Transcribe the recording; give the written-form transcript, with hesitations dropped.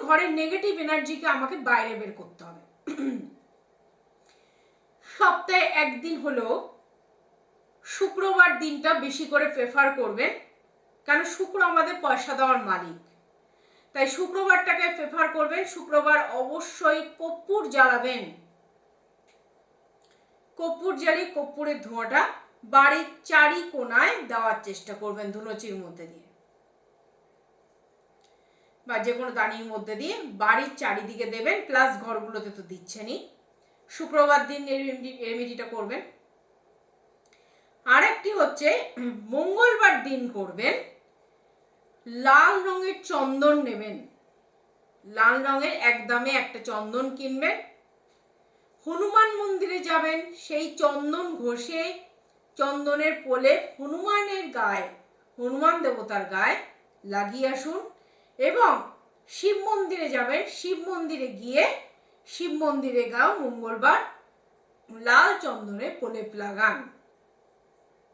ঘরের নেগেটিভ এনার্জিকে আমাকে বাইরে বের করতে হবে। সপ্তাহে একদিন হলো শুক্রবার দিনটা বেশি করে প্রেফার করবেন, কারণ শুক্র আমাদের পয়সা দেওয়ার মালিক, তাই শুক্রবারটাকে প্রেফার করবেন। শুক্রবার অবশ্যই কর্পূর জ্বালাবেন। কর্পূর জ্বালিয়ে কর্পূরের ধোঁয়াটা বাড়ির চারি কোণায় দেওয়ার চেষ্টা করবেন, ধুনুচির মধ্যে দিয়ে বা যে কোনো দানির মধ্যে দিয়ে বাড়ির চারিদিকে দেবেন, প্লাস ঘরগুলোতে তো দিচ্ছেনই। শুক্রবার দিন রেমেডিটা করবেন। আর একটি হচ্ছে মঙ্গলবার দিন করবেন, লাল রঙের চন্দন নেবেন, লাল রঙের একদমে একটা চন্দন কিনবেন, হনুমান মন্দিরে যাবেন, সেই চন্দন ঘষে চন্দনের প্রলেপ হনুমানের গায়ে, হনুমান দেবতার গায়ে লাগিয়ে আসুন। এবং শিব মন্দিরে যাবেন, শিব মন্দিরে গিয়ে শিব মন্দিরে গাও মঙ্গলবার লাল চন্দনের প্রলেপ লাগান।